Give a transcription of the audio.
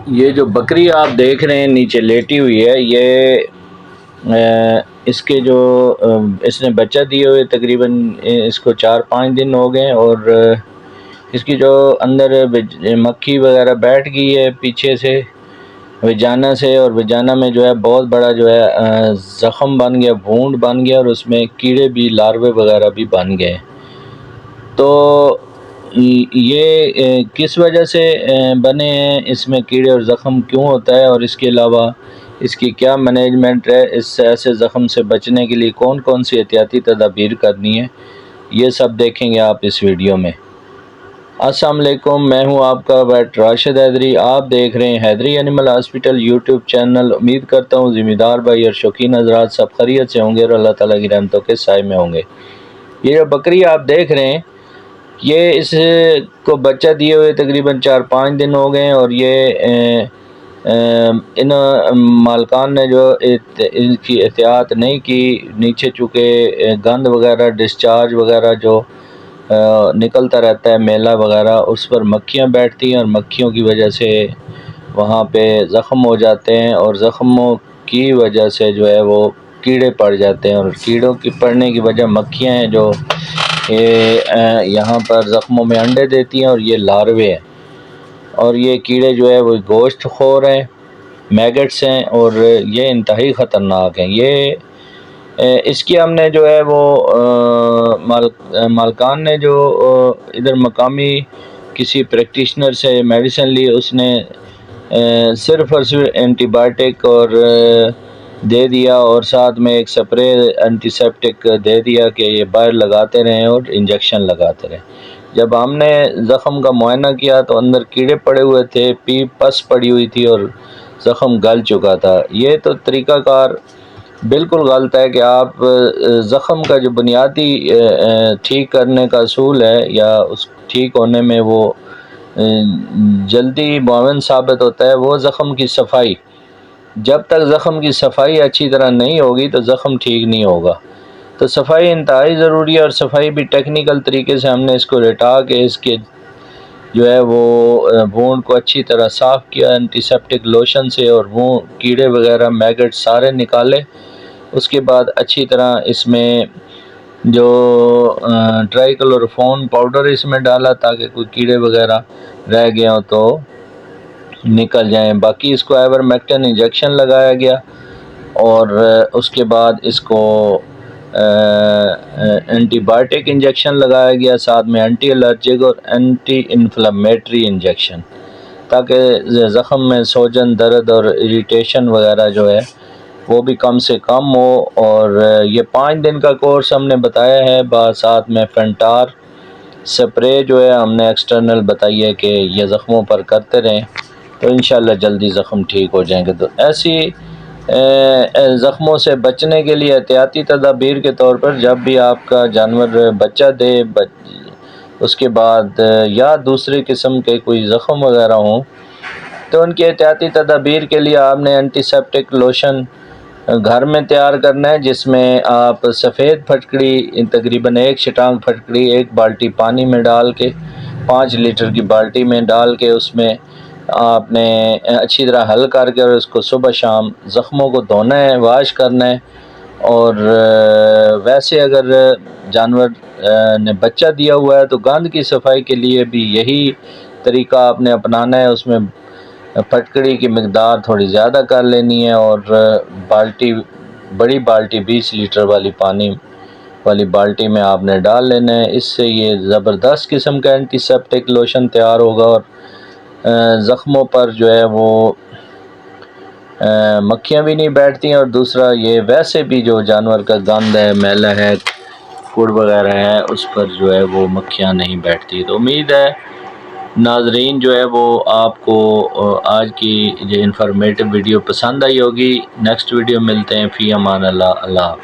یہ جو بکری آپ دیکھ رہے ہیں نیچے لیٹی ہوئی ہے، یہ اس کے جو اس نے بچہ دیے ہوئے تقریباً اس کو 4-5 دن ہو گئے، اور اس کی جو اندر مکھی وغیرہ بیٹھ گئی ہے پیچھے سے وجانہ سے، اور وجانہ میں جو ہے بہت بڑا جو ہے زخم بن گیا، بھونڈ بن گیا، اور اس میں کیڑے بھی، لاروے وغیرہ بھی بن گئے۔ تو یہ کس وجہ سے بنے ہیں، اس میں کیڑے اور زخم کیوں ہوتا ہے، اور اس کے علاوہ اس کی کیا مینجمنٹ ہے، اس سے ایسے زخم سے بچنے کے لیے کون کون سی احتیاطی تدابیر کرنی ہے، یہ سب دیکھیں گے آپ اس ویڈیو میں۔ السلام علیکم، میں ہوں آپ کا ویٹ راشد حیدری، آپ دیکھ رہے ہیں حیدری اینیمل ہاسپٹل یوٹیوب چینل۔ امید کرتا ہوں ذمہ دار بھائی اور شوقین حضرات سب خیریت سے ہوں گے اور اللہ تعالیٰ کی رحمتوں کے سائے میں ہوں گے۔ یہ جو بکری آپ دیکھ رہے ہیں، یہ اس کو بچہ دیے ہوئے تقریباً 4-5 دن ہو گئے ہیں، اور یہ ان مالکان نے جو ان کی احتیاط نہیں کی، نیچے چونکہ گند وغیرہ، ڈسچارج وغیرہ جو نکلتا رہتا ہے، میلا وغیرہ، اس پر مکھیاں بیٹھتی ہیں، اور مکھیوں کی وجہ سے وہاں پہ زخم ہو جاتے ہیں، اور زخموں کی وجہ سے جو ہے وہ کیڑے پڑ جاتے ہیں، اور کیڑوں کی پڑنے کی وجہ مکھیاں ہیں جو یہاں پر زخموں میں انڈے دیتی ہیں، اور یہ لاروے ہیں، اور یہ کیڑے جو ہے وہ گوشت خور ہیں، میگٹس ہیں، اور یہ انتہائی خطرناک ہیں۔ یہ اس کی ہم نے جو ہے وہ مالکان نے جو ادھر مقامی کسی پریکٹیشنر سے میڈیسن لی، اس نے صرف اور صرف اینٹی بائیوٹک اور دے دیا، اور ساتھ میں ایک سپرے اینٹی سیپٹک دے دیا کہ یہ باہر لگاتے رہیں اور انجیکشن لگاتے رہیں۔ جب ہم نے زخم کا معائنہ کیا تو اندر کیڑے پڑے ہوئے تھے، پیپ پس پڑی ہوئی تھی، اور زخم گل چکا تھا۔ یہ تو طریقہ کار بالکل غلط ہے کہ آپ زخم کا جو بنیادی ٹھیک کرنے کا اصول ہے، یا اس ٹھیک ہونے میں وہ جلدی معاون ثابت ہوتا ہے، وہ زخم کی صفائی۔ جب تک زخم کی صفائی اچھی طرح نہیں ہوگی تو زخم ٹھیک نہیں ہوگا۔ تو صفائی انتہائی ضروری ہے، اور صفائی بھی ٹیکنیکل طریقے سے ہم نے اس کو لٹا کے اس کے جو ہے وہ وونڈ کو اچھی طرح صاف کیا اینٹی سیپٹک لوشن سے، اور وہ کیڑے وغیرہ میگٹ سارے نکالے۔ اس کے بعد اچھی طرح اس میں جو ٹرائی کلوروفون پاؤڈر اس میں ڈالا تاکہ کوئی کیڑے وغیرہ رہ گئے ہوں تو نکل جائیں۔ باقی اس کو ایورمیکٹن انجیکشن لگایا گیا، اور اس کے بعد اس کو اینٹی بائیوٹک انجیکشن لگایا گیا، ساتھ میں اینٹی الرجک اور اینٹی انفلیمیٹری انجیکشن، تاکہ زخم میں سوجن، درد اور اریٹیشن وغیرہ جو ہے وہ بھی کم سے کم ہو۔ اور یہ 5 دن کا کورس ہم نے بتایا ہے، ساتھ میں فینٹار سپرے جو ہے ہم نے ایکسٹرنل بتائی ہے کہ یہ زخموں پر کرتے رہیں تو انشاءاللہ جلدی زخم ٹھیک ہو جائیں گے۔ تو ایسی زخموں سے بچنے کے لیے احتیاطی تدابیر کے طور پر جب بھی آپ کا جانور بچہ دے، اس کے بعد یا دوسرے قسم کے کوئی زخم وغیرہ ہوں، تو ان کی احتیاطی تدابیر کے لیے آپ نے اینٹی سیپٹک لوشن گھر میں تیار کرنا ہے، جس میں آپ سفید پھٹکڑی تقریباً 1 شٹانگ پھٹکڑی 1 بالٹی پانی میں ڈال کے، 5 لیٹر کی بالٹی میں ڈال کے، اس میں آپ نے اچھی طرح حل کر کے، اور اس کو صبح شام زخموں کو دھونا ہے، واش کرنا ہے۔ اور ویسے اگر جانور نے بچہ دیا ہوا ہے تو گند کی صفائی کے لیے بھی یہی طریقہ آپ نے اپنانا ہے، اس میں پھٹکڑی کی مقدار تھوڑی زیادہ کر لینی ہے، اور بڑی بالٹی 20 لیٹر والی پانی والی بالٹی میں آپ نے ڈال لینا ہے۔ اس سے یہ زبردست قسم کا اینٹی سیپٹک لوشن تیار ہوگا، اور زخموں پر جو ہے وہ مکھیاں بھی نہیں بیٹھتی ہیں، اور دوسرا یہ ویسے بھی جو جانور کا گند ہے، میلا ہے، کوڑ وغیرہ ہے، اس پر جو ہے وہ مکھیاں نہیں بیٹھتی۔ تو امید ہے ناظرین جو ہے وہ آپ کو آج کی یہ انفارمیٹو ویڈیو پسند آئی ہوگی۔ نیکسٹ ویڈیو ملتے ہیں، فی امان اللہ، اللہ حافظ۔